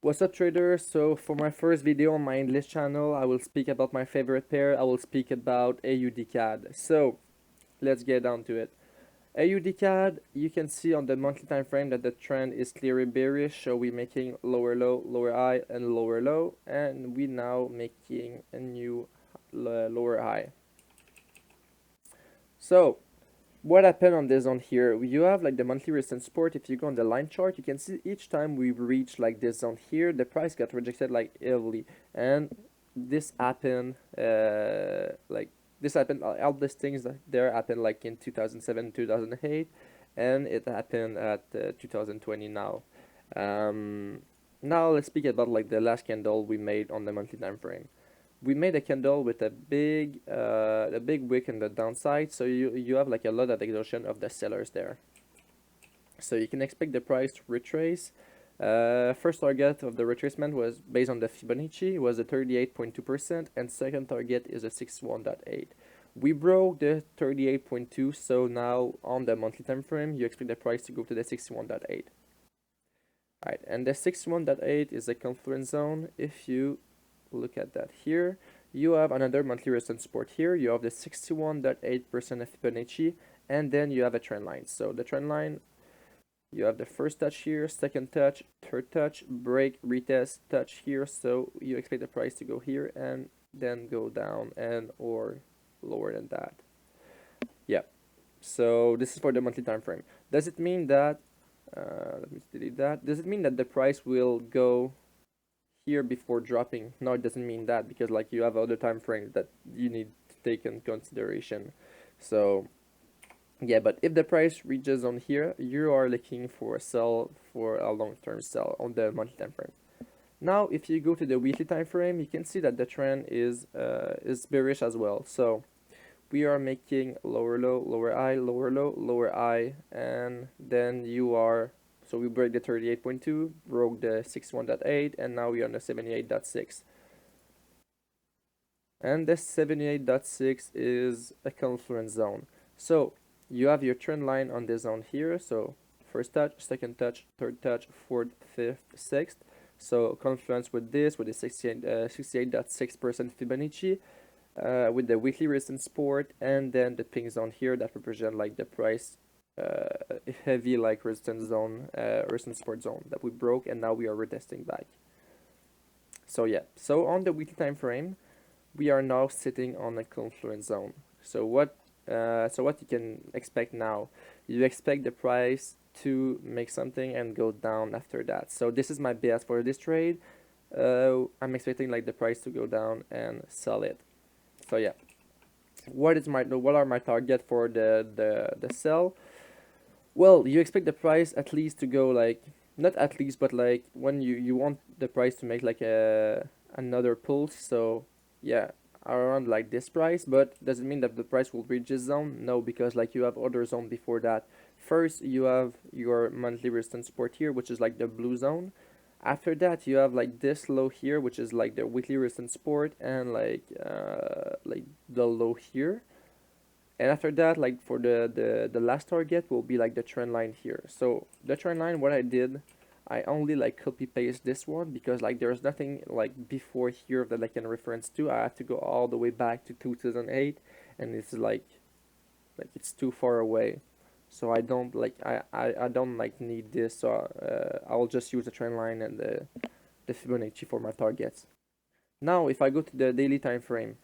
What's up, traders? So for my first video on my English channel, I will speak about my favorite pair. I will speak about AUD CAD. So let's get down to it. AUD CAD, you can see on the monthly time frame that the trend is clearly bearish. So we're making lower low, lower high, and lower low, and we now making a new lower high. So what happened on this zone here? You have like the monthly resistance support. If you go on the line chart, you can see each time we reach like this zone here, the price got rejected like heavily, and this happened all these things that there happened like in 2007, 2008, and it happened at 2020 now. Now let's speak about like the last candle we made on the monthly time frame. We made a candle with a big wick in the downside, so you have like a lot of exhaustion of the sellers there. So you can expect the price to retrace. First target of the retracement was based on the Fibonacci, was a 38.2%, and second target is a 61.8. We broke the 38.2, so now on the monthly time frame, you expect the price to go to the 61.8. Alright, and the 61.8 is a confluence zone. If you look at that here, you have another monthly resistance support here. You have the 61.8% of Fibonacci, and then you have a trend line. So the trend line, you have the first touch here, second touch, third touch, break, retest, touch here. So you expect the price to go here and then go down and or lower than that. Yeah. So this is for the monthly time frame. Does it mean that let me delete that. Does it mean that the price will go here before dropping? No, it doesn't mean that, because like you have other time frames that you need to take in consideration. So yeah, but if the price reaches on here, you are looking for a sell, for a long-term sell on the monthly time frame. Now if you go to the weekly time frame, you can see that the trend is bearish as well. So we are making lower low, lower high, lower low, lower high, and then so we break the 38.2, broke the 61.8, and now we are on the 78.6. And the 78.6 is a confluence zone. So you have your trend line on this zone here. So first touch, second touch, third touch, fourth, fifth, sixth. So confluence with this, with the 68.6% Fibonacci. With the weekly resistance support, and then the pink zone here that represent like the price heavy like resistance zone, resistance support zone that we broke, and now we are retesting back. So yeah, so on the weekly time frame, we are now sitting on a confluence zone. So what you can expect now? You expect the price to make something and go down after that. So this is my bias for this trade. I'm expecting like the price to go down and sell it. So yeah, what are my target for the sell? Well, you expect the price at least to go like, not at least, but like when you want the price to make like another pulse. So yeah, around like this price. But does it mean that the price will reach this zone? No, because like you have other zone before that. First you have your monthly resistance support here, which is like the blue zone. After that you have like this low here, which is like the weekly resistance support, and like the low here. And after that, like for the last target will be like the trend line here. So the trend line, what I did, I only like copy paste this one, because like there's nothing like before here that I can reference to. I have to go all the way back to 2008, and it's like it's too far away. So I don't like I don't like need this. So I will just use the trend line and the Fibonacci for my targets. Now if I go to the daily time frame,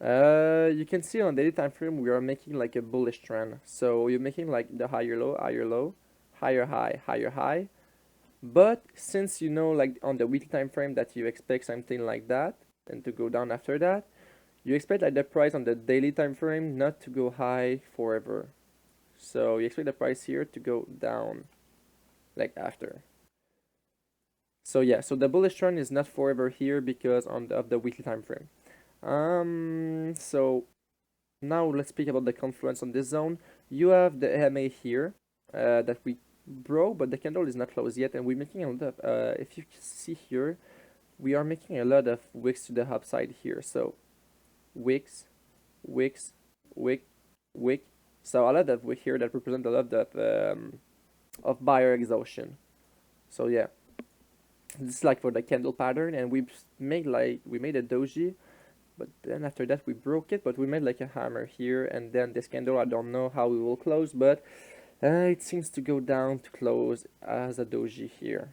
you can see on daily time frame we are making like a bullish trend. So you're making like the higher low, higher high, higher high. But since you know like on the weekly time frame that you expect something like that and to go down after that, you expect like the price on the daily time frame not to go high forever. So you expect the price here to go down like after. So yeah, so the bullish trend is not forever here because of the weekly time frame. So now let's speak about the confluence on this zone. You have the EMA here that we broke, but the candle is not closed yet, and we're making a lot of if you see here, we are making a lot of wicks to the upside here. So wicks, wicks, wick, wick. So a lot of wick here that represent a lot of buyer exhaustion. So yeah, This is like for the candle pattern, and we made a doji, but then after that we broke it, but we made like a hammer here, and then this candle, I don't know how we will close, but it seems to go down to close as a doji here.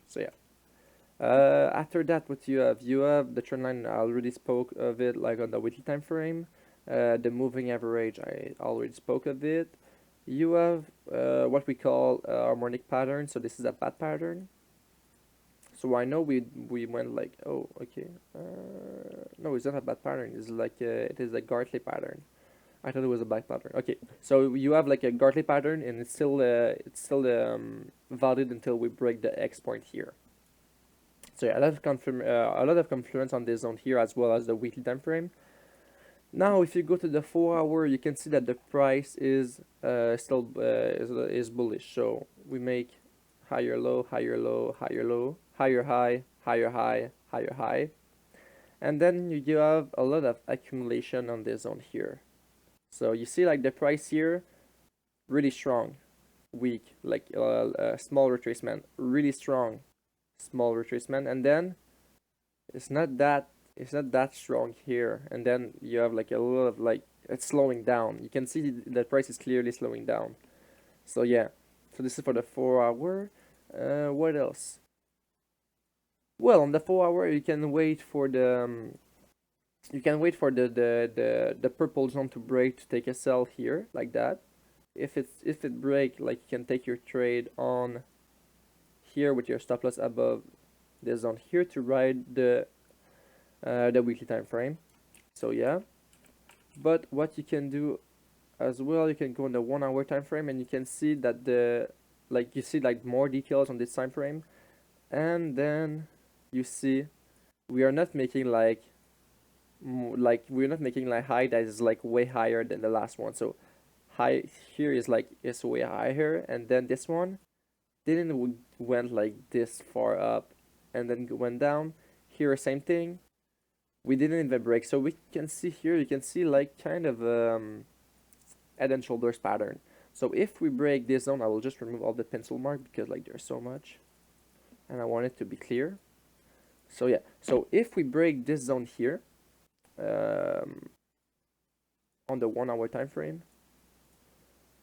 So yeah. After that, what you have the trend line. I already spoke of it, like on the weekly time frame. The moving average, I already spoke of it. You have what we call harmonic pattern. So this is a bad pattern. So I know we went like, oh, okay. No, it's not a bad pattern. It's like it is a Gartley pattern. I thought it was a black pattern. Okay, so you have like a Gartley pattern, and it's still valid until we break the X point here. So yeah, a lot of confluence on this zone here, as well as the weekly time frame. Now, if you go to the 4 hour, you can see that the price is still is bullish. So we make higher low, higher low, higher low, higher high, higher high, higher high, and then you have a lot of accumulation on this zone here. So you see like the price here, really strong, weak, like small retracement, really strong, small retracement, and then it's not that strong here, and then you have like a little of like it's slowing down. You can see the price is clearly slowing down. So yeah, so this is for the 4 hour. What else? Well, on the 4 hour, you can wait for the purple zone to break to take a sell here like that. If it break, like you can take your trade on here with your stop loss above the zone here to ride the weekly time frame. So yeah, but what you can do as well, you can go on the 1 hour time frame, and you can see that you see like more details on this time frame, and then you see we are not making like we're not making like high that is like way higher than the last one. So high here is like is way higher, and then this one didn't went like this far up and then went down. Here same thing, we didn't even break. So we can see here, you can see like kind of head and shoulders pattern. So if we break this zone, I will just remove all the pencil mark because like there's so much and I want it to be clear. So yeah, so if we break this zone here on the 1 hour time frame,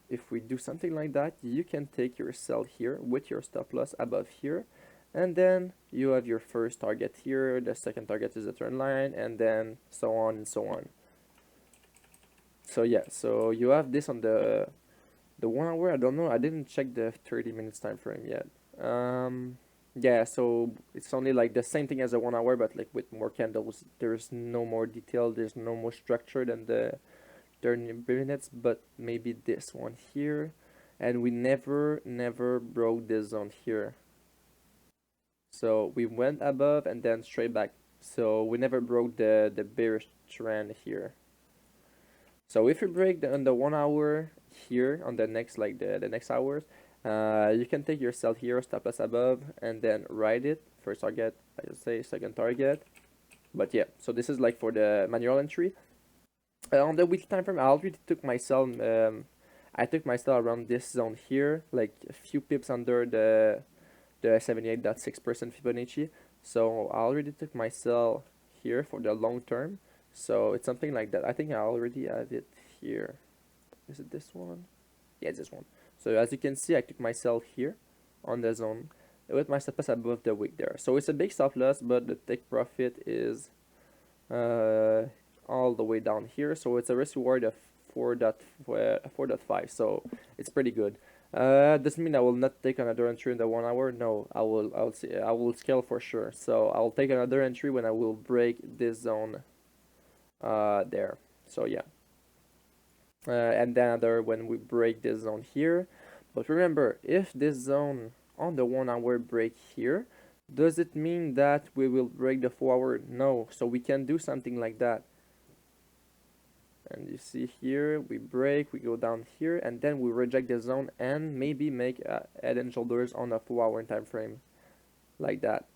if we do something like that, you can take your sell here with your stop loss above here, and then you have your first target here, the second target is the trend line, and then so on and so on. So yeah, so you have this on the 1 hour. I don't know, I didn't check the 30 minutes time frame yet. Yeah, so it's only like the same thing as a 1 hour, but like with more candles. There's no more detail, there's no more structure than the 30 minutes, but maybe this one here. And we never broke this zone here. So we went above and then straight back. So we never broke the bearish trend here. So if you break on the 1 hour here on the next the next hours, you can take your sell here, stop loss above, and then ride it. First target, I just say second target. But yeah, so this is like for the manual entry. On the weekly time frame, I already took my sell. I took my sell around this zone here, like a few pips under the 78.6% Fibonacci. So I already took my sell here for the long term. So it's something like that. I think I already have it here. Is it this one? Yeah, it's this one. So as you can see, I took my sell here on the zone with my stop loss above the wick there. So it's a big stop loss, but the take profit is all the way down here. So it's a risk reward of 4.5. So it's pretty good. Doesn't mean I will not take another entry in the 1 hour. No, I will scale for sure. So I'll take another entry when I will break this zone there. So yeah. And then another when we break this zone here. But remember, if this zone on the 1 hour break here, does it mean that we will break the 4 hour? No. So we can do something like that. And you see here, we break, we go down here, and then we reject the zone and maybe make a head and shoulders on a 4 hour time frame, like that.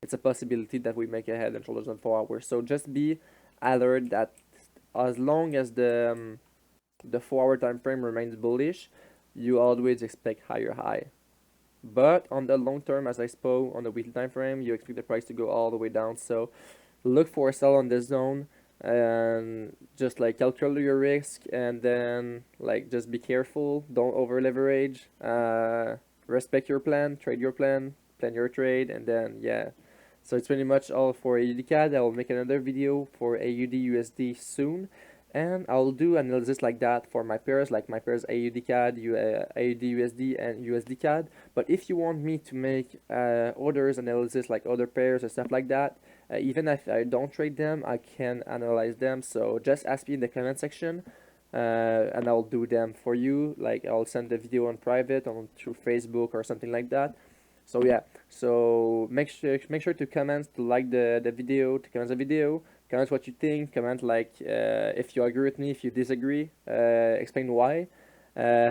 It's a possibility that we make a head and shoulders on 4 hours. So just be alert that as long as the 4 hour time frame remains bullish, you always expect higher high. But on the long term, as I spoke on the weekly time frame, you expect the price to go all the way down. So look for a sell on this zone and just like calculate your risk, and then like just be careful, don't over leverage, respect your plan, trade your plan, plan your trade, and then yeah. So it's pretty much all for AUD CAD. I will make another video for AUD USD soon, and I'll do analysis like that for my pairs, like my pairs AUD CAD, AUD USD, and USD CAD. But if you want me to make orders analysis like other pairs or stuff like that, even if I don't trade them, I can analyze them. So just ask me in the comment section, and I'll do them for you. Like I'll send the video on private on through Facebook or something like that. So yeah, so make sure to comment, to like the video, to comment the video, comment what you think, comment like if you agree with me, if you disagree, explain why.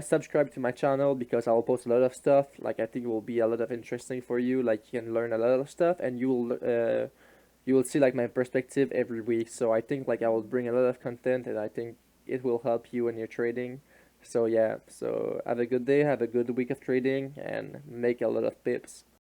Subscribe to my channel because I will post a lot of stuff. Like I think it will be a lot of interesting for you. Like you can learn a lot of stuff, and you will see like my perspective every week. So I think like I will bring a lot of content, and I think it will help you when you're trading. So yeah, so have a good day, have a good week of trading, and make a lot of pips.